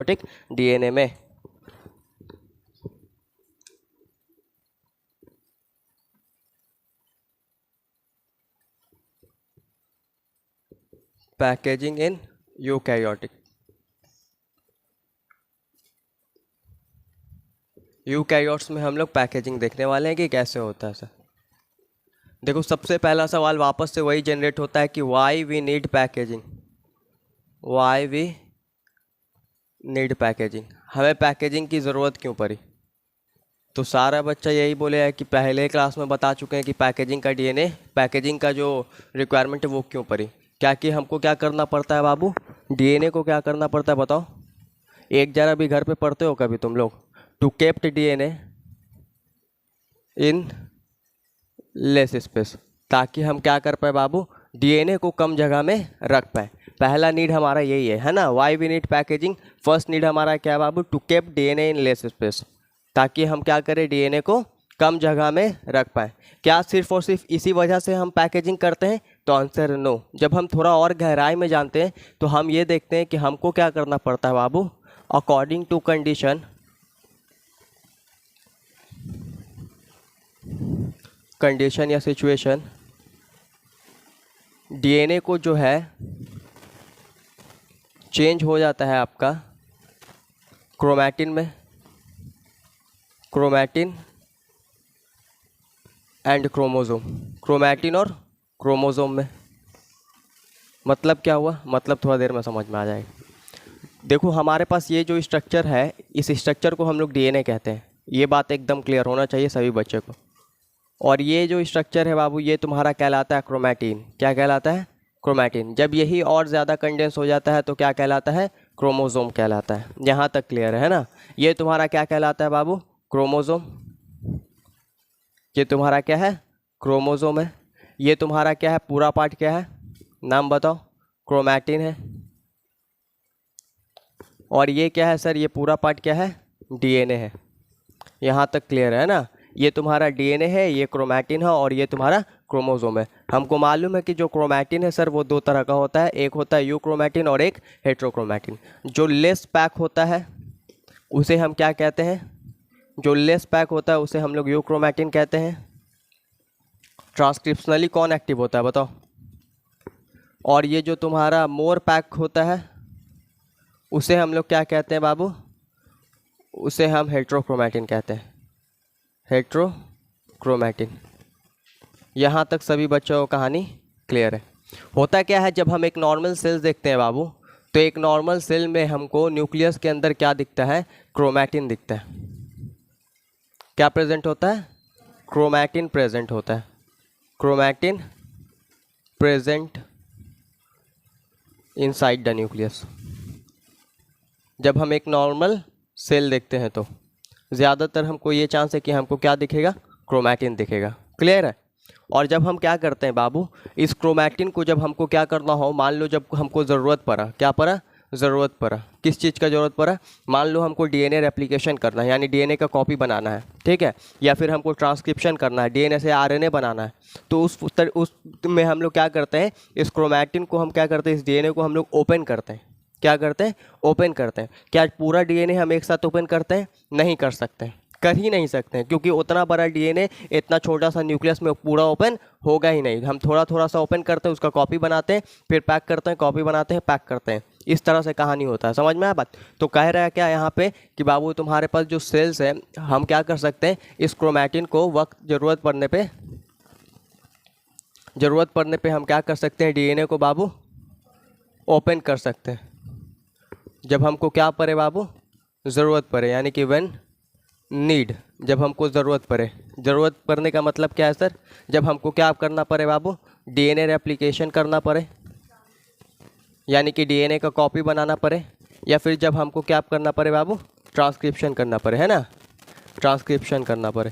Eukaryotic DNA में। Packaging in eukaryotic. Eukaryotes में हम लोग पैकेजिंग देखने वाले हैं कि कैसे होता है सर। देखो सबसे पहला सवाल वापस से वही जनरेट होता है कि why we need packaging, why we need packaging, हमें पैकेजिंग की ज़रूरत क्यों पड़ी। तो सारा बच्चा यही बोले है कि पहले क्लास में बता चुके हैं कि पैकेजिंग का डीएनए, पैकेजिंग का जो रिक्वायरमेंट है वो क्यों पड़ी। क्या कि हमको क्या करना पड़ता है बाबू, डीएनए को क्या करना पड़ता है बताओ। एक जरा भी घर पे पढ़ते हो कभी तुम लोग, to kept DNA in less space, ताकि हम क्या कर पाए बाबू, डीएनए को कम जगह में रख पाए। पहला नीड हमारा यही है ना, why we need packaging. First need हमारा क्या है बाबू, to keep DNA in less space, ताकि हम क्या करें, डीएनए को कम जगह में रख पाए। क्या सिर्फ और सिर्फ इसी वजह से हम पैकेजिंग करते हैं, तो आंसर नो। जब हम थोड़ा और गहराई में जानते हैं तो हम ये देखते हैं कि हमको क्या करना पड़ता है बाबू, अकॉर्डिंग टू कंडीशन या सिचुएशन, डीएनए को जो है चेंज हो जाता है आपका क्रोमैटिन में, क्रोमैटिन एंड क्रोमोसोम, क्रोमैटिन और क्रोमोसोम में। मतलब क्या हुआ, मतलब थोड़ा देर में समझ में आ जाएगा। देखो हमारे पास ये जो स्ट्रक्चर है, इस स्ट्रक्चर को हम लोग डीएनए कहते हैं। ये बात एकदम क्लियर होना चाहिए सभी बच्चे को। और ये जो स्ट्रक्चर है बाबू, ये तुम्हारा कहलाता है क्रोमैटिन। क्या कहलाता है, क्रोमैटिन। जब यही और ज़्यादा कंडेंस हो जाता है तो क्या कहलाता है, क्रोमोसोम कहलाता है। यहाँ तक क्लियर है ना। ये तुम्हारा क्या कहलाता है बाबू, क्रोमोसोम। ये तुम्हारा क्या है, क्रोमोसोम है। ये तुम्हारा क्या है, पूरा पार्ट क्या है, नाम बताओ, क्रोमैटिन है। और ये क्या है सर, ये पूरा पार्ट क्या है, डीएनए है। यहाँ तक क्लियर है ना। ये तुम्हारा डीएनए है, ये क्रोमैटिन है और ये तुम्हारा क्रोमोसोम है। हमको मालूम है कि जो क्रोमैटिन है सर वो दो तरह का होता है, एक होता है यूक्रोमैटिन और एक हेट्रोक्रोमैटिन। जो लेस पैक होता है उसे हम क्या कहते हैं, जो लेस पैक होता है उसे हम लोग यूक्रोमैटिन कहते हैं। ट्रांसक्रिप्शनली कौन एक्टिव होता है बताओ। और ये जो तुम्हारा मोर पैक होता है उसे हम लोग क्या कहते हैं बाबू, उसे हम हेट्रोक्रोमैटिन कहते हैं, हेट्रोक्रोमैटिन। यहाँ तक सभी बच्चों को कहानी क्लियर है। होता क्या है, जब हम एक नॉर्मल सेल्स देखते हैं बाबू, तो एक नॉर्मल सेल में हमको न्यूक्लियस के अंदर क्या दिखता है, क्रोमैटिन दिखता है। क्या प्रेजेंट होता है, क्रोमैटिन प्रेजेंट होता है, chromatin present inside the nucleus. जब हम एक नॉर्मल सेल देखते हैं तो ज़्यादातर हमको ये चांस है कि हमको क्या दिखेगा, क्रोमैटिन दिखेगा। क्लियर है। और जब हम क्या करते हैं बाबू, इस क्रोमैटिन को जब हमको क्या करना हो, मान लो जब हमको ज़रूरत पड़ा, क्या पड़ा, ज़रूरत पड़ा, किस चीज़ का ज़रूरत पड़ा, मान लो हमको डीएनए रेप्लिकेशन करना है, यानी डीएनए का कॉपी बनाना है, ठीक है, या फिर हमको ट्रांसक्रिप्शन करना है, डीएनए से आरएनए बनाना है, तो उस में हम लोग क्या करते हैं, इस क्रोमैटिन को हम क्या करते हैं, इस डीएनए को हम लोग ओपन करते हैं। क्या करते हैं, ओपन करते हैं। क्या पूरा डीएनए हम एक साथ ओपन करते हैं, नहीं कर सकते, कर ही नहीं सकते हैं, क्योंकि उतना बड़ा डीएनए इतना छोटा सा न्यूक्लियस में पूरा ओपन होगा ही नहीं। हम थोड़ा थोड़ा सा ओपन करते हैं, उसका कॉपी बनाते हैं, फिर पैक करते हैं, कॉपी बनाते हैं, पैक करते हैं। इस तरह से कहानी होता है। समझ में आया बात। तो कह रहा है क्या यहाँ पे कि बाबू तुम्हारे पास जो सेल्स है, हम क्या कर सकते हैं, इस क्रोमैटिन को वक्त ज़रूरत पड़ने पे हम क्या कर सकते हैं, डीएनए को बाबू ओपन कर सकते हैं। जब हमको क्या पड़े बाबू, ज़रूरत पड़े, यानी कि व्हेन नीड, जब हमको ज़रूरत पड़े। ज़रूरत पड़ने का मतलब क्या है सर, जब हमको क्या करना पड़े बाबू, डीएनए रेप्लिकेशन करना पड़े, यानी कि डीएनए का कॉपी बनाना पड़े, या फिर जब हमको क्या करना पड़े बाबू, ट्रांसक्रिप्शन करना पड़े, है ना, ट्रांसक्रिप्शन करना पड़े।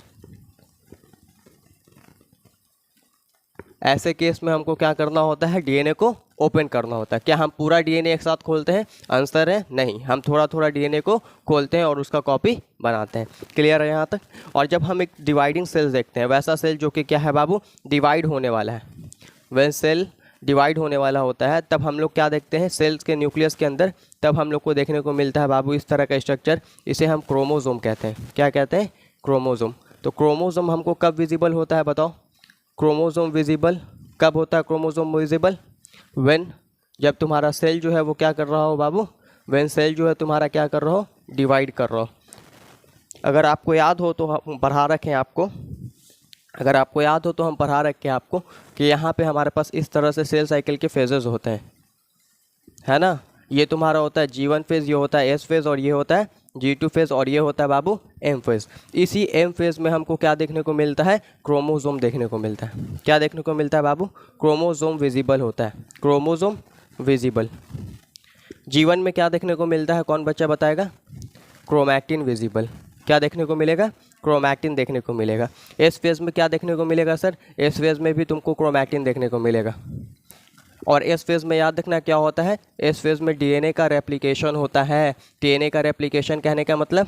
ऐसे केस में हमको क्या करना होता है, डीएनए को ओपन करना होता है। क्या हम पूरा डीएनए एक साथ खोलते हैं, आंसर है नहीं, हम थोड़ा थोड़ा डीएनए को खोलते हैं और उसका कॉपी बनाते हैं। क्लियर है यहाँ तक। और जब हम एक डिवाइडिंग सेल देखते हैं, वैसा सेल जो कि क्या है बाबू, डिवाइड होने वाला है, व्हेन सेल डिवाइड होने वाला होता है, तब हम लोग क्या देखते हैं सेल्स के न्यूक्लियस के अंदर, तब हम लोग को देखने को मिलता है बाबू इस तरह का स्ट्रक्चर। इसे हम क्रोमोसोम कहते हैं। क्या कहते हैं? क्रोमोसोम। तो क्रोमोसोम हमको कब विजिबल होता है बताओ? क्रोमोसोम विजिबल कब होता है? क्रोमोसोम विजिबल व्हेन, जब तुम्हारा सेल जो है वो क्या कर रहा हो बाबू? व्हेन सेल जो है तुम्हारा क्या कर रहा हो? डिवाइड कर रहा हो। अगर आपको याद हो तो हम पढ़ा रखें आपको, अगर आपको याद हो तो हम पढ़ा रखें आपको कि यहाँ पे हमारे पास इस तरह से सेल साइकिल के फेजेस होते हैं, है ना। ये तुम्हारा होता है G1 फेज़, ये होता है S फेज़, और ये होता है G2 फेज़, और ये होता है बाबू M फेज़। इसी M फेज़ में हमको क्या देखने को मिलता है? क्रोमोसोम देखने को मिलता है। क्या देखने को मिलता है बाबू? क्रोमोसोम विजिबल होता है। Chromosome visible. G1 में क्या देखने को मिलता है? कौन बच्चा बताएगा? Chromatin visible. क्या देखने को मिलेगा? क्रोमैटिन देखने को मिलेगा। एस फेज़ में क्या देखने को मिलेगा सर? एस फेज़ में भी तुमको क्रोमैटिन देखने को मिलेगा। और एस फेज़ में याद रखना क्या होता है? एस फेज़ में डीएनए का रेप्लिकेशन होता है। डीएनए का रेप्लिकेशन कहने का मतलब,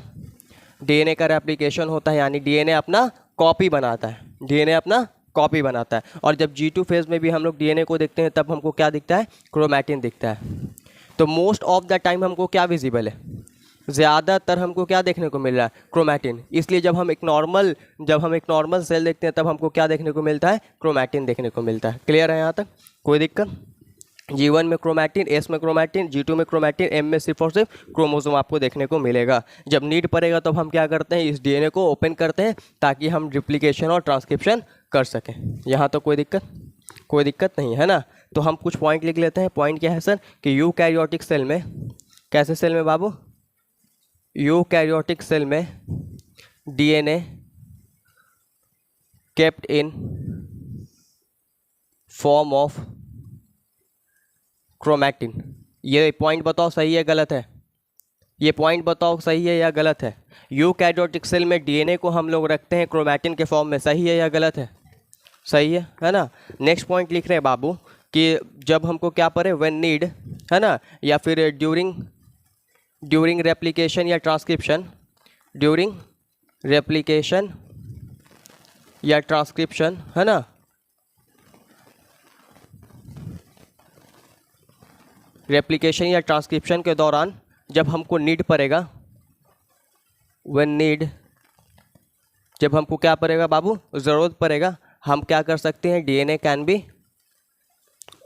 डीएनए का रेप्लिकेशन होता है यानी डीएनए अपना कॉपी बनाता है। डीएनए अपना कॉपी बनाता है। और जब G2 फेज़ में भी हम लोग डीएनए को देखते हैं तब हमको क्या दिखता है? क्रोमैटिन दिखता है। तो मोस्ट ऑफ द टाइम हमको क्या विजिबल है? ज़्यादातर हमको क्या देखने को मिल रहा है? क्रोमैटिन। इसलिए जब हम एक नॉर्मल सेल देखते हैं तब हमको क्या देखने को मिलता है? क्रोमैटिन देखने को मिलता है। क्लियर है यहाँ तक? कोई दिक्कत? G1 में क्रोमैटिन, S में क्रोमैटिन, G2 में क्रोमैटिन, M में सिर्फ और सिर्फ क्रोमोसोम आपको देखने को मिलेगा। जब नीड पड़ेगा तब हम क्या करते हैं? इस डीएनए को ओपन करते हैं ताकि हम रिप्लिकेशन और ट्रांसक्रिप्शन कर सकें। यहाँ तो कोई दिक्कत नहीं है ना। तो हम कुछ पॉइंट लिख लेते हैं। पॉइंट क्या है सर? कि यूकैरियोटिक सेल में, कैसे सेल में बाबू? यूकैरियोटिक सेल में DNA kept in form of chromatin. ये पॉइंट बताओ सही है गलत है? ये पॉइंट बताओ सही है या गलत है? यूकैरियोटिक सेल में डीएनए को हम लोग रखते हैं क्रोमैटिन के फॉर्म में, सही है या गलत है? सही है ना। नेक्स्ट पॉइंट लिख रहे हैं बाबू कि जब हमको क्या पड़े? व्हेन नीड, है ना, या फिर ड्यूरिंग रेप्लिकेशन या ट्रांसक्रिप्शन, ड्यूरिंग रेप्लिकेशन या ट्रांसक्रिप्शन, है ना, रेप्लिकेशन या ट्रांसक्रिप्शन के दौरान जब हमको नीड पड़ेगा, व्हेन नीड, जब हमको क्या पड़ेगा बाबू? ज़रूरत पड़ेगा, हम क्या कर सकते हैं? DNA can be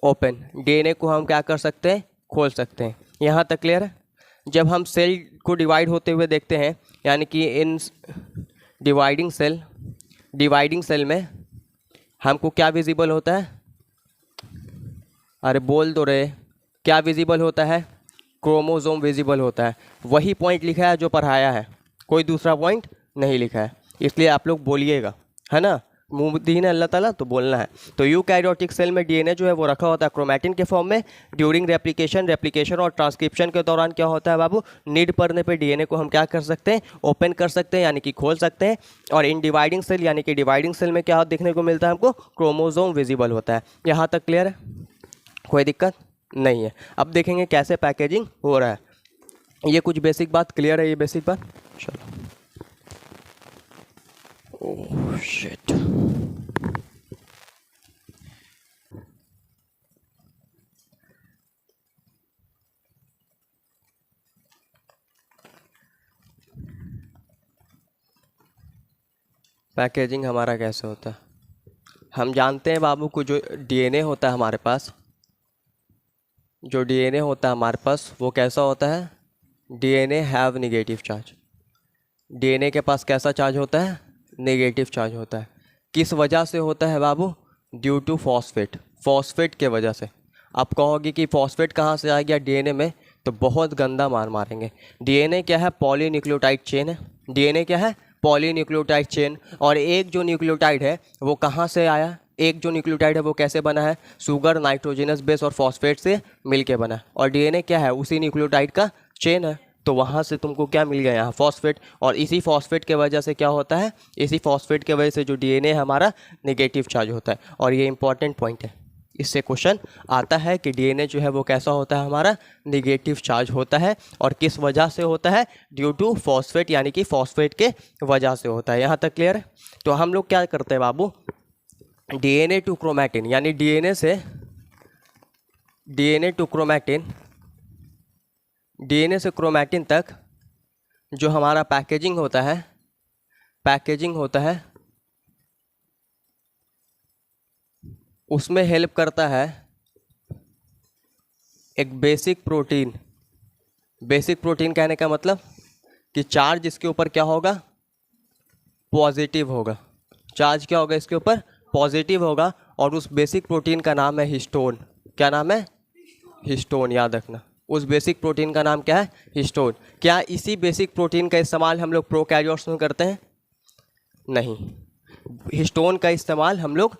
open. DNA को हम क्या कर सकते हैं? खोल सकते हैं। यहाँ तक क्लियर है? जब हम सेल को डिवाइड होते हुए देखते हैं, यानी कि इन डिवाइडिंग सेल में हमको क्या विजिबल होता है? अरे बोल दो रे, क्या विजिबल होता है? क्रोमोसोम विजिबल होता है। वही पॉइंट लिखा है जो पढ़ाया है, कोई दूसरा पॉइंट नहीं लिखा है, इसलिए आप लोग बोलिएगा, है ना। मुँह दीन है अल्लाह ताला, तो बोलना है। तो यूकैरियोटिक सेल में डीएनए जो है वो रखा होता है क्रोमैटिन के फॉर्म में। ड्यूरिंग रेप्लिकेशन और ट्रांसक्रिप्शन के दौरान क्या होता है बाबू? नीड पड़ने पे डीएनए को हम क्या कर सकते हैं? ओपन कर सकते हैं, यानी कि खोल सकते हैं। और इन डिवाइडिंग सेल, यानी कि डिवाइडिंग सेल में क्या देखने को मिलता है हमको? क्रोमोसोम विजिबल होता है। यहाँ तक क्लियर है? कोई दिक्कत नहीं है। अब देखेंगे कैसे पैकेजिंग हो रहा है। ये कुछ बेसिक बात क्लियर है? ये बेसिक बात, चलो। ओह शिट, पैकेजिंग हमारा कैसे होता है? हम जानते हैं बाबू को, जो डीएनए होता है हमारे पास, जो डीएनए होता है हमारे पास वो कैसा होता है? DNA have negative charge. DNA के पास कैसा चार्ज होता है? नेगेटिव चार्ज होता है। किस वजह से होता है बाबू? Due to phosphate. फॉस्फेट के वजह से। आप कहोगे कि फॉस्फेट कहाँ से आ गया डीएनए में, तो बहुत गंदा मार मारेंगे। डीएनए क्या है? पॉलीन्यूक्लियोटाइड चेन है। डीएनए क्या है? Polynucleotide chain. और एक जो न्यूक्लियोटाइड है वो कहाँ से आया? एक जो न्यूक्लियोटाइड है वो कैसे बना है? शुगर, नाइट्रोजनस बेस और फॉस्फेट से मिलके बना है। और डीएनए क्या है? उसी न्यूक्लियोटाइड का चेन है। तो वहाँ से तुमको क्या मिल गया? यहाँ फॉस्फेट। और इसी फॉस्फेट के वजह से क्या होता है? इसी फॉस्फेट के वजह से जो डीएनए हमारा नेगेटिव चार्ज होता है। और ये इंपॉर्टेंट पॉइंट है, इससे क्वेश्चन आता है कि डीएनए जो है वो कैसा होता है? हमारा नेगेटिव चार्ज होता है। और किस वजह से होता है? ड्यू टू फॉस्फेट, यानी कि फॉस्फेट के वजह से होता है। यहाँ तक क्लियर है? तो हम लोग क्या करते हैं बाबू? डीएनए टू क्रोमैटिन, यानी डीएनए से डीएनए टू क्रोमैटिन, डीएनए से क्रोमैटिन तक जो हमारा पैकेजिंग होता है उसमें हेल्प करता है एक बेसिक प्रोटीन। बेसिक प्रोटीन कहने का मतलब कि चार्ज इसके ऊपर क्या होगा, पॉजिटिव होगा। चार्ज क्या होगा इसके ऊपर, पॉजिटिव होगा। और उस बेसिक प्रोटीन का नाम है हिस्टोन। क्या नाम है, हिस्टोन, याद रखना। उस बेसिक प्रोटीन का नाम क्या है, हिस्टोन। क्या इसी बेसिक प्रोटीन का इस्तेमाल हम लोग प्रोकैरियोट्स में करते हैं? नहीं, हिस्टोन का इस्तेमाल हम लोग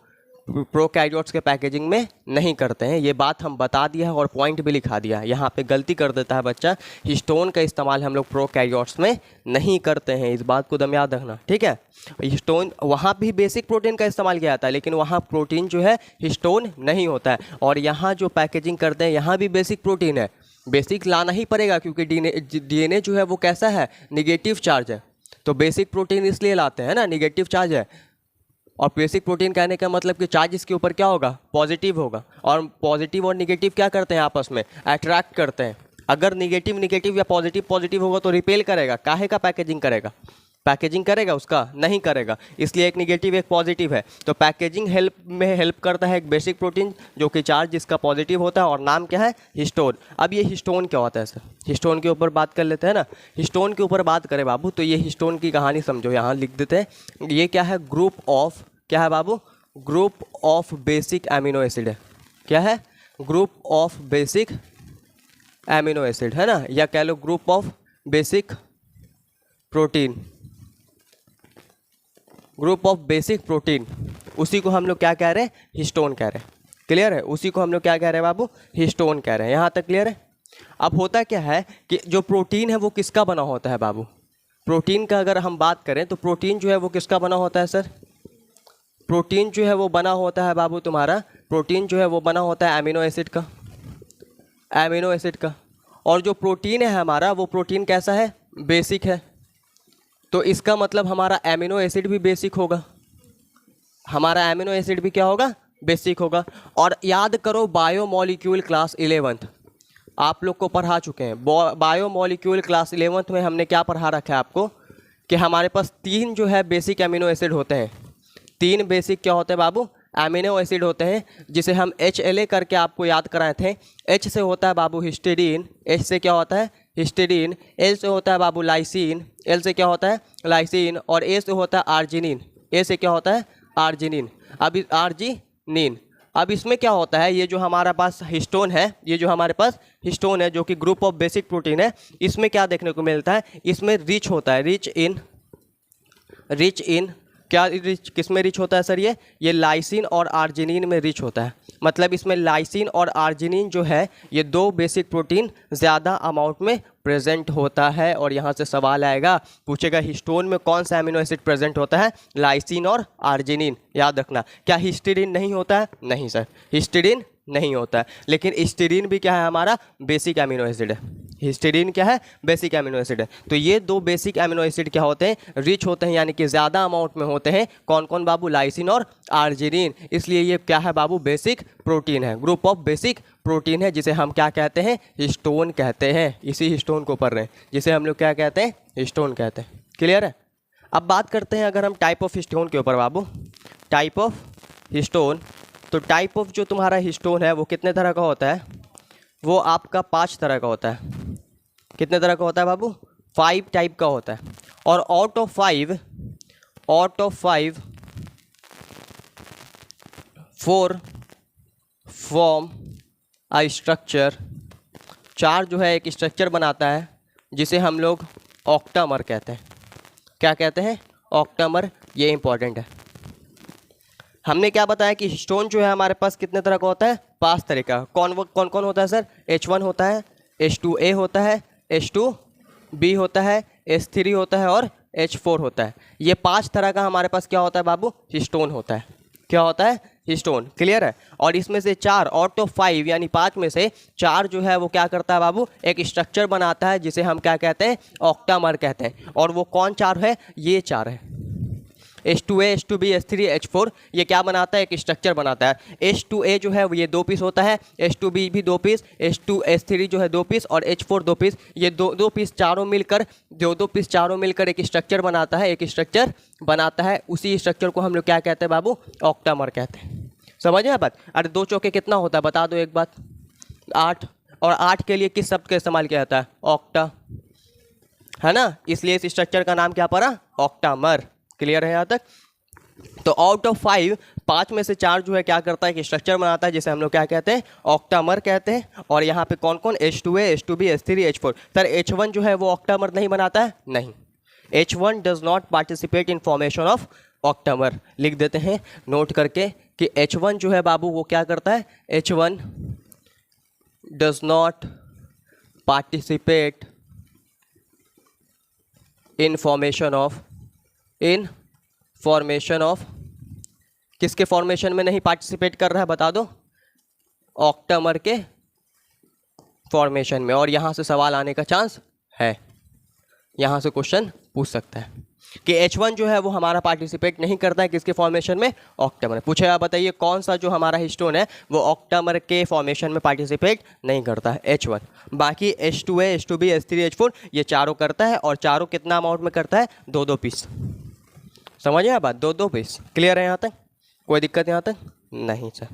प्रोकैरियोट्स के पैकेजिंग में नहीं करते हैं। ये बात हम बता दिया है और पॉइंट भी लिखा दिया है। यहाँ पे गलती कर देता है बच्चा, हिस्टोन का इस्तेमाल हम लोग प्रोकैरियोट्स में नहीं करते हैं। इस बात को दम याद रखना, ठीक है। हिस्टोन वहाँ भी बेसिक प्रोटीन का इस्तेमाल किया जाता है, लेकिन वहाँ प्रोटीन जो है हिस्टोन नहीं होता है। और यहाँ जो पैकेजिंग करते हैं यहाँ भी बेसिक प्रोटीन है। बेसिक लाना ही पड़ेगा क्योंकि डीएनए जो है वो कैसा है, निगेटिव चार्ज है। तो बेसिक प्रोटीन इसलिए लाते हैं ना, निगेटिव चार्ज है। और बेसिक प्रोटीन कहने का मतलब कि चार्ज इसके ऊपर क्या होगा, पॉजिटिव होगा। और पॉजिटिव और निगेटिव क्या करते हैं, आपस में अट्रैक्ट करते हैं। अगर निगेटिव निगेटिव या पॉजिटिव पॉजिटिव होगा तो रिपेल करेगा। काहे का पैकेजिंग करेगा, पैकेजिंग करेगा उसका नहीं करेगा। इसलिए एक निगेटिव एक पॉजिटिव है। तो पैकेजिंग हेल्प करता है एक बेसिक प्रोटीन जो कि चार्ज जिसका पॉजिटिव होता है और नाम क्या है, हिस्टोन। अब ये हिस्टोन क्या होता है सर, हिस्टोन के ऊपर बात कर लेते हैं ना। हिस्टोन के ऊपर बात करें बाबू तो ये हिस्टोन की कहानी समझो, यहाँ लिख देते हैं। ये क्या है, ग्रुप ऑफ, क्या है बाबू, group of basic amino acid है। क्या है, group of basic amino acid है ना, या कह लो group of basic protein, group of basic protein. उसी को हम लोग क्या कह रहे हैं, हिस्टोन कह रहे हैं। क्लियर है, उसी को हम लोग क्या कह रहे हैं बाबू, हिस्टोन कह रहे हैं। यहाँ तक क्लियर है। अब होता क्या है कि जो प्रोटीन है वो किसका बना होता है बाबू, प्रोटीन का अगर हम बात करें तो प्रोटीन जो है वो किसका बना होता है सर, प्रोटीन जो है वो बना होता है बाबू तुम्हारा, प्रोटीन जो है वो बना होता है एमिनो एसिड का, एमिनो एसिड का। और जो प्रोटीन है हमारा वो प्रोटीन कैसा है, बेसिक है। तो इसका मतलब हमारा एमिनो एसिड भी बेसिक होगा, हमारा एमिनो एसिड भी क्या होगा, बेसिक होगा। और याद करो बायोमोलिक्यूल क्लास 11th आप लोग को पढ़ा चुके हैं। बायोमोलिक्यूल क्लास 11th में हमने क्या पढ़ा रखा है आपको कि हमारे पास 3 जो है बेसिक एमिनो एसिड होते हैं। 3 बेसिक क्या होते हैं बाबू, एमिनो एसिड होते हैं, जिसे हम HLA करके आपको याद कराए थे। H से होता है बाबू हिस्टीडीन, H से क्या होता है, हिस्टीडीन। L से होता है बाबू लाइसिन, L से क्या होता है, लाइसिन। और A से होता है आर्जिनिन, A से क्या होता है, आर्जिनिन। अब आर्जिनिन, अब इसमें क्या होता है, ये जो हमारा पास हिस्टोन है, ये जो हमारे पास हिस्टोन है जो कि ग्रुप ऑफ बेसिक प्रोटीन है, इसमें क्या देखने को मिलता है, इसमें रिच होता है, रिच इन क्या, रिच किस में रिच होता है सर, ये लाइसिन और आर्जिनिन में रिच होता है। मतलब इसमें लाइसिन और आर्जिनिन जो है ये 2 बेसिक प्रोटीन ज़्यादा अमाउंट में प्रेजेंट होता है। और यहाँ से सवाल आएगा, पूछेगा हिस्टोन में कौन सा एमिनो एसिड प्रेजेंट होता है, लाइसिन और आर्जिनिन। याद रखना, क्या हिस्टीडीन नहीं होता है, नहीं सर, हिस्टीडीन नहीं होता है। लेकिन हिस्टीडीन भी क्या है, हमारा बेसिक एमिनो एसिड है। हिस्टीडीन क्या है, बेसिक एमिनो एसिड है। तो ये 2 बेसिक एमिनो एसिड क्या होते हैं, रिच होते हैं, यानी कि ज़्यादा अमाउंट में होते हैं। कौन कौन बाबू, लाइसिन और आर्जिनिन। इसलिए ये क्या है बाबू, बेसिक प्रोटीन है, ग्रुप ऑफ बेसिक प्रोटीन है, जिसे हम क्या कहते हैं, हिस्टोन कहते हैं। इसी हिस्टोन को पढ़ रहे हैं, जिसे हम लोग क्या कहते हैं, हिस्टोन कहते हैं। क्लियर है। अब बात करते हैं अगर हम टाइप ऑफ हिस्टोन के ऊपर बाबू, टाइप ऑफ हिस्टोन। तो टाइप ऑफ जो तुम्हारा हिस्टोन है वो कितने तरह का होता है, वो आपका 5 तरह का होता है। कितने तरह का होता है बाबू, 5 टाइप का होता है। और out of 5 4 form a structure, 4 जो है एक स्ट्रक्चर बनाता है जिसे हम लोग ऑक्टामर कहते हैं। क्या कहते हैं, ऑक्टामर। ये इंपॉर्टेंट है। हमने क्या बताया कि हिस्टोन जो है हमारे पास कितने तरह का होता है, 5 तरह का। कौन कौन होता है सर, H1 होता है, H2A होता है, H2B होता है, H3 होता है और H4 होता है। ये 5 तरह का हमारे पास क्या होता है बाबू, हिस्टोन होता है। क्या होता है, हिस्टोन। क्लियर है। और इसमें से 4 आउट ऑफ 5 यानी 5 में से 4 जो है वो क्या करता है बाबू, एक स्ट्रक्चर बनाता है जिसे हम क्या कहते हैं, ऑक्टामर कहते हैं। और वो कौन 4 है, ये 4 है। H2A, H2B, H3, H4 ये क्या बनाता है, एक स्ट्रक्चर बनाता है। H2A जो है ये 2 पीस होता है, H2B भी 2 पीस, H3 जो है 2 पीस और H4 2 पीस, ये दो पीस चारों मिलकर एक स्ट्रक्चर बनाता है, उसी स्ट्रक्चर को हम लोग क्या कहते हैं बाबू, ऑक्टामर कहते हैं। समझ आए बात। अरे 2 चौके कितना होता है बता दो एक बात, 8, और 8 के लिए किस शब्द का इस्तेमाल किया जाता है, ऑक्टा, है ना, इसलिए इस स्ट्रक्चर का नाम क्या पड़ा, ऑक्टामर। क्लियर है यहाँ तक। तो आउट ऑफ 5 में से 4 जो है क्या करता है कि स्ट्रक्चर बनाता है, जिसे हम लोग क्या कहते हैं, ऑक्टामर कहते हैं। और यहाँ पे कौन कौन, H2A, H2B, H3, H4। Sir H1 जो है वो ऑक्टामर नहीं बनाता है, नहीं, H1 does not participate in formation of octamer. लिख देते हैं नोट करके कि H1 जो है बाबू वो क्या करता है, H1 does not participate in formation of किसके फॉर्मेशन में नहीं पार्टिसिपेट कर रहा है बता दो, ऑक्टामर के फॉर्मेशन में। और यहाँ से सवाल आने का चांस है, यहाँ से क्वेश्चन पूछ सकता है कि H1 जो है वो हमारा पार्टिसिपेट नहीं करता है किसके फॉर्मेशन में, ऑक्टामर। पूछे आप बताइए कौन सा जो हमारा हिस्टोन है वो ऑक्टामर के फॉर्मेशन में पार्टिसिपेट नहीं करता है, H1। बाकी H2A, H2B, H3, H4 ये चारों करता है, और चारों कितना अमाउंट में करता है, 2-2 पीस। समझ आया बात, 2-2 पीस। क्लियर है यहाँ तक, कोई दिक्कत यहाँ तक नहीं सर।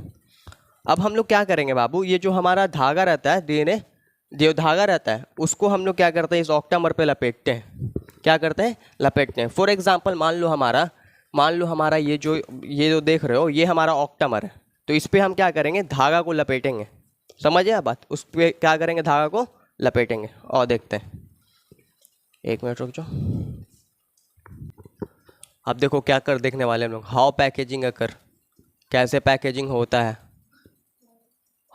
अब हम लोग क्या करेंगे बाबू, ये जो हमारा धागा रहता है, डीएनए जो धागा रहता है उसको हम लोग क्या करते हैं, इस ऑक्टामर पे लपेटते हैं। क्या करते हैं, लपेटते हैं। फॉर एग्जांपल मान लो हमारा ये जो देख रहे हो ये हमारा ऑक्टामर है, तो इस पर हम क्या करेंगे, धागा को लपेटेंगे। समझिए आप बात, उस पर क्या करेंगे, धागा को लपेटेंगे। और देखते हैं, 1 मिनट रुक जाओ। अब देखो क्या कर देखने वाले हम लोग, हाउ पैकेजिंग अकर, कैसे पैकेजिंग होता है,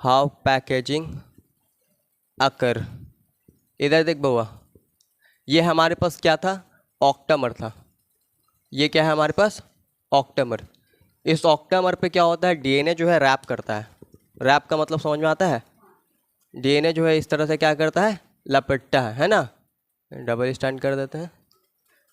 हाउ पैकेजिंग अकर। इधर देख बउआ, ये हमारे पास क्या था, ऑक्टामर था। ये क्या है हमारे पास, ऑक्टामर। इस ऑक्टामर पे क्या होता है, डीएनए जो है रैप करता है। रैप का मतलब समझ में आता है, डीएनए जो है इस तरह से क्या करता है, लपेटता है ना। डबल स्टैंड कर देते हैं,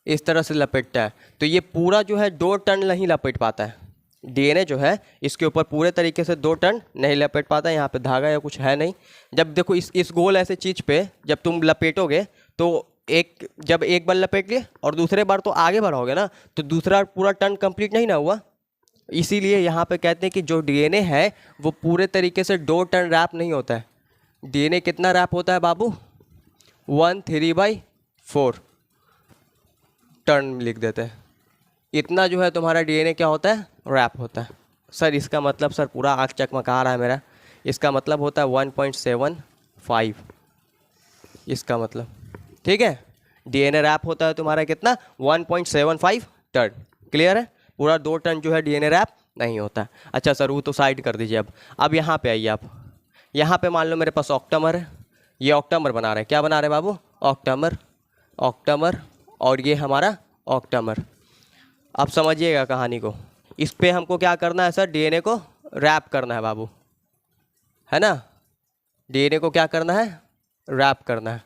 इस तरह से लपेटता है। तो ये पूरा जो है 2 टन नहीं लपेट पाता है, डीएनए जो है इसके ऊपर पूरे तरीके से 2 टन नहीं लपेट पाता है। यहाँ पे धागा या कुछ है नहीं। जब देखो इस गोल ऐसे चीज़ पे जब तुम लपेटोगे तो जब एक बार लपेट लिए और दूसरे बार तो आगे बढ़ाओगे ना, तो दूसरा पूरा टन कंप्लीट नहीं ना हुआ। इसीलिए यहाँ पे कहते हैं कि जो डीएनए है वो पूरे तरीके से 2 टन रैप नहीं होता है। डीएनए कितना रैप होता है बाबू, 1/3/4 टन लिख देते हैं। इतना जो है तुम्हारा डीएनए क्या होता है, रैप होता है। सर इसका मतलब, सर पूरा आँख चकमका रहा है मेरा, इसका मतलब होता है 1.75 इसका मतलब, ठीक है। डीएनए रैप होता है तुम्हारा कितना, 1.75 टन। क्लियर है, पूरा 2 टन जो है डीएनए रैप नहीं होता। अच्छा सर वो तो साइड कर दीजिए। अब यहाँ पे आइए आप। यहाँ पे मान लो मेरे पास ऑक्टामर है, ये ऑक्टामर बना रहे हैं। क्या बना रहे हैं बाबू, ऑक्टामर, और ये हमारा ऑक्टामर। अब समझिएगा कहानी को, इस पे हमको क्या करना है सर, डीएनए को रैप करना है बाबू, है ना। डीएनए को क्या करना है, रैप करना है,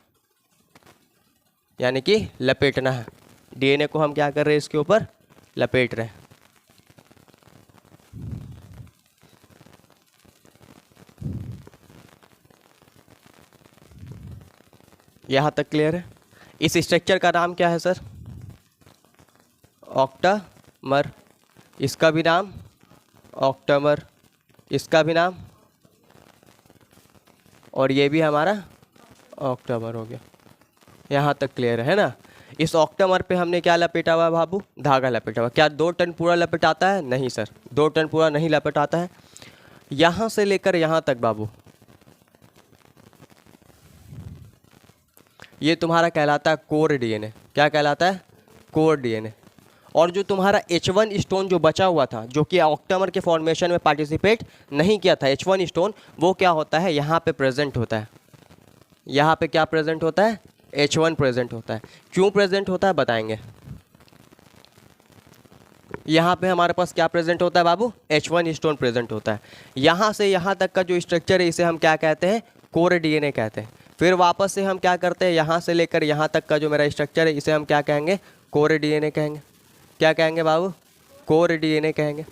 यानी कि लपेटना है। डीएनए को हम क्या कर रहे हैं, इसके ऊपर लपेट रहे हैं। यहाँ तक क्लियर है। इस स्ट्रक्चर का नाम क्या है सर, ऑक्टामर। इसका भी नाम ऑक्टामर, इसका भी नाम, और ये भी हमारा ऑक्टामर हो गया। यहाँ तक क्लियर है ना। इस ऑक्टामर पे हमने क्या लपेटा हुआ है बाबू, धागा लपेटा हुआ। क्या 2 टन पूरा लपेटाता है, नहीं सर 2 टन पूरा नहीं लपेटाता है। यहाँ से लेकर यहाँ तक बाबू ये तुम्हारा कहलाता है कोर डीएनए। क्या कहलाता है, कोर डीएनए। और जो तुम्हारा H1 स्टोन जो बचा हुआ था, जो कि ऑक्टामर के फॉर्मेशन में पार्टिसिपेट नहीं किया था, H1 स्टोन, वो क्या होता है, यहाँ पे प्रेजेंट होता है। यहाँ पे क्या प्रेजेंट होता है, H1 प्रेजेंट होता है। क्यों प्रेजेंट होता है बताएंगे। यहाँ पे हमारे पास क्या प्रेजेंट होता है बाबू, H1 स्टोन प्रेजेंट होता है। यहाँ से यहाँ तक का जो स्ट्रक्चर है इसे हम क्या कहते हैं, कोर डीएनए कहते हैं। फिर वापस से हम क्या करते हैं, यहाँ से लेकर यहाँ तक का जो मेरा स्ट्रक्चर है इसे हम क्या कहेंगे, कोर डीएनए कहेंगे। क्या कहेंगे बाबू, कोर डीएनए कहेंगे।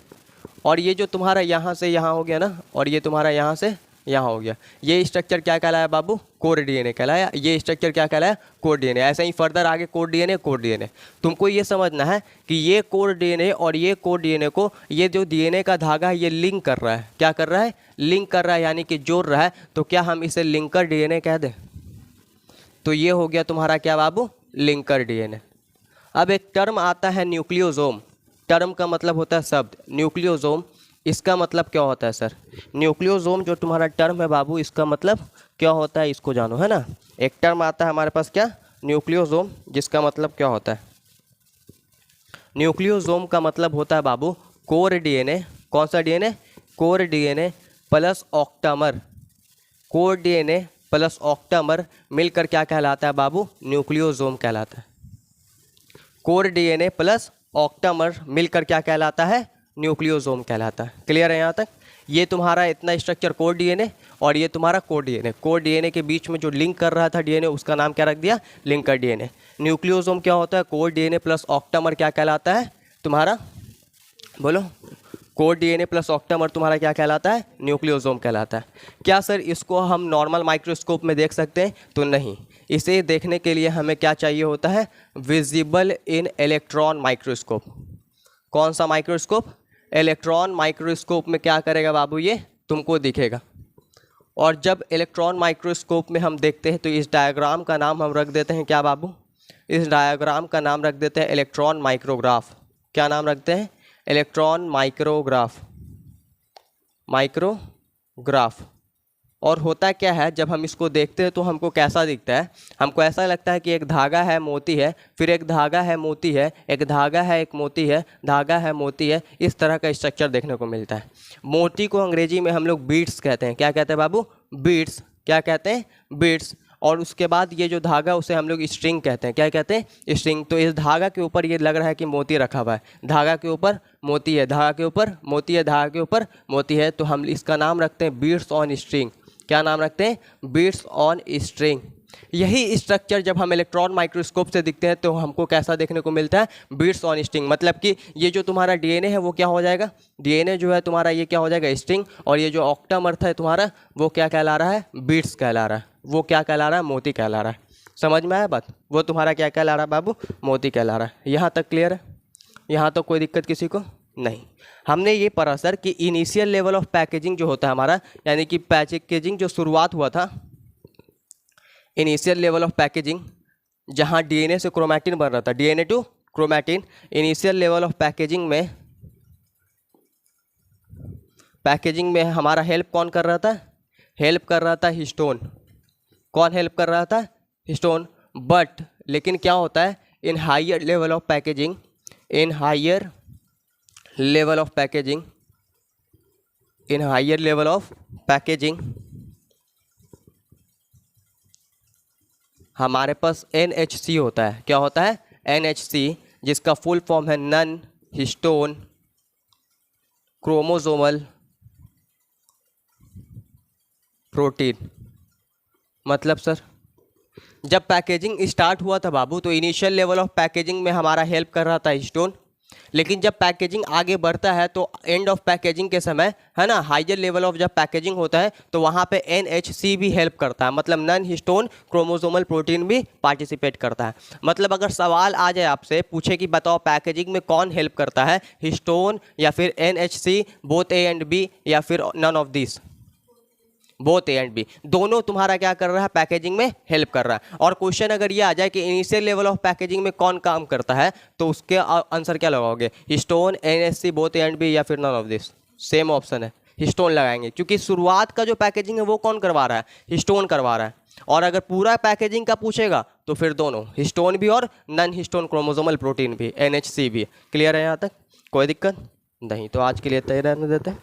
और ये जो तुम्हारा यहाँ से यहाँ हो गया ना, और ये तुम्हारा यहाँ से यहाँ हो गया, ये स्ट्रक्चर क्या कहलाया बाबू? कोर डीएनए कहलाया। ये स्ट्रक्चर क्या कहलाया? Core DNA. ऐसे ही फर्दर आगे कोर डीएनए। तुमको ये समझना है कि ये कोर डीएनए और ये कोर डीएनए को, ये जो डीएनए का धागा है ये लिंक कर रहा है। क्या कर रहा है? लिंक कर रहा है, यानी कि जोड़ रहा है। तो क्या हम इसे लिंकर डीएनए कह दें? तो ये हो गया तुम्हारा क्या बाबू? Linker DNA. अब एक टर्म आता है न्यूक्लियोसोम। टर्म का मतलब होता है शब्द, न्यूक्लियोसोम। इसका मतलब क्या होता है सर? न्यूक्लियोसोम जो तुम्हारा टर्म है बाबू, इसका मतलब क्या होता है इसको जानो, है ना। एक टर्म आता है हमारे पास क्या? न्यूक्लियोसोम, जिसका मतलब क्या होता है? न्यूक्लियोसोम का मतलब होता है बाबू कोर डीएनए। कौन सा DNA? Core DNA plus octamer. Core DNA plus octamer मिलकर क्या कहलाता है बाबू? न्यूक्लियोसोम कहलाता है। कोर डीएनए प्लस ऑक्टामर मिलकर क्या कहलाता है? न्यूक्लियोसोम कहलाता है। क्लियर है यहाँ तक? ये तुम्हारा इतना स्ट्रक्चर कोर डीएनए और ये तुम्हारा कोर डीएनए। कोर डीएनए के बीच में जो लिंक कर रहा था डीएनए, उसका नाम क्या रख दिया? Linker DNA. न्यूक्लियोसोम क्या होता है? कोर डीएनए प्लस ऑक्टामर क्या कहलाता है तुम्हारा? बोलो। कोर डीएनए प्लस ऑक्टामर तुम्हारा क्या कहलाता है? न्यूक्लियोसोम कहलाता है। क्या सर इसको हम नॉर्मल माइक्रोस्कोप में देख सकते हैं? तो नहीं। इसे देखने के लिए हमें क्या चाहिए होता है? Visible in electron microscope. कौन सा माइक्रोस्कोप? इलेक्ट्रॉन माइक्रोस्कोप में क्या करेगा बाबू? ये तुमको दिखेगा। और जब इलेक्ट्रॉन माइक्रोस्कोप में हम देखते हैं तो इस डायग्राम का नाम हम रख देते हैं क्या बाबू? इस डायग्राम का नाम रख देते हैं इलेक्ट्रॉन माइक्रोग्राफ। क्या नाम रखते हैं? Electron micrograph. माइक्रोग्राफ। और होता क्या है, जब हम इसको देखते हैं तो हमको कैसा दिखता है? हमको ऐसा लगता है कि एक धागा है, मोती है, फिर एक धागा है, मोती है, एक धागा है, एक मोती है, धागा है, मोती है। इस तरह का स्ट्रक्चर देखने को मिलता है। मोती को अंग्रेजी में हम लोग बीड्स कहते हैं। क्या कहते हैं बाबू? बीड्स। क्या कहते हैं? बीड्स। और उसके बाद ये जो धागा उसे हम लोग स्ट्रिंग कहते हैं। क्या कहते हैं? स्ट्रिंग। तो इस धागा के ऊपर ये लग रहा है कि मोती रखा हुआ है। धागा के ऊपर मोती है, धागा के ऊपर मोती है, धागा के ऊपर मोती है। तो हम इसका नाम रखते हैं बीड्स ऑन स्ट्रिंग। क्या नाम रखते हैं? Beads on string. यही स्ट्रक्चर जब हम इलेक्ट्रॉन माइक्रोस्कोप से दिखते हैं तो हमको कैसा देखने को मिलता है? Beads on string. मतलब कि ये जो तुम्हारा डीएनए है वो क्या हो जाएगा? डीएनए जो है तुम्हारा ये क्या हो जाएगा? स्ट्रिंग। और ये जो ऑक्टामर है तुम्हारा वो क्या कहला रहा है? बीड्स कहला रहा है। वो क्या कहला रहा है? मोती कहला रहा है। समझ में आया बात? वो तुम्हारा क्या कहला रहा है बाबू? मोती कहला रहा है। यहाँ तक क्लियर है? यहाँ तो कोई दिक्कत किसी को नहीं। हमने ये पढ़ा सर कि इनिशियल लेवल ऑफ पैकेजिंग जो होता है हमारा, यानी कि पैकेजिंग जो शुरुआत हुआ था, इनिशियल लेवल ऑफ पैकेजिंग जहाँ डीएनए से क्रोमैटिन बन रहा था, DNA to chromatin. Initial level of packaging में हमारा हेल्प कौन कर रहा था? हेल्प कर रहा था हिस्टोन। कौन हेल्प कर रहा था? हिस्टोन। बट लेकिन क्या होता है, in higher level of packaging, in higher level of packaging, in higher level of packaging हमारे पास NHC होता है। क्या होता है? NHC, जिसका फुल फॉर्म है नन हिस्टोन क्रोमोसोमल प्रोटीन। मतलब सर जब पैकेजिंग स्टार्ट हुआ था बाबू तो इनिशियल लेवल ऑफ पैकेजिंग में हमारा हेल्प कर रहा था हिस्टोन। लेकिन जब पैकेजिंग आगे बढ़ता है तो एंड ऑफ पैकेजिंग के समय, है ना, हायर लेवल ऑफ जब पैकेजिंग होता है तो वहाँ पे NHC भी हेल्प करता है। मतलब नन हिस्टोन क्रोमोसोमल प्रोटीन भी पार्टिसिपेट करता है। मतलब अगर सवाल आ जाए आपसे, पूछे कि बताओ पैकेजिंग में कौन हेल्प करता है, हिस्टोन या फिर NHC, both A and B, या फिर none of this, both A and B, दोनों तुम्हारा क्या कर रहा है? पैकेजिंग में हेल्प कर रहा है। और क्वेश्चन अगर ये आ जाए कि इनिशियल लेवल ऑफ पैकेजिंग में कौन काम करता है, तो उसके आंसर क्या लगाओगे? Histone, NHC, both A and B, या फिर none of this? Same option है, हिस्टोन लगाएंगे, क्योंकि शुरुआत का जो पैकेजिंग है वो कौन करवा रहा है? हिस्टोन करवा रहा है। और अगर पूरा पैकेजिंग का पूछेगा तो फिर दोनों, हिस्टोन भी और नन हिस्टोन क्रोमोसोमल प्रोटीन भी, NHC भी। क्लियर है यहाँ तक? कोई दिक्कत नहीं? तो आज के लिए तय रहने देते हैं।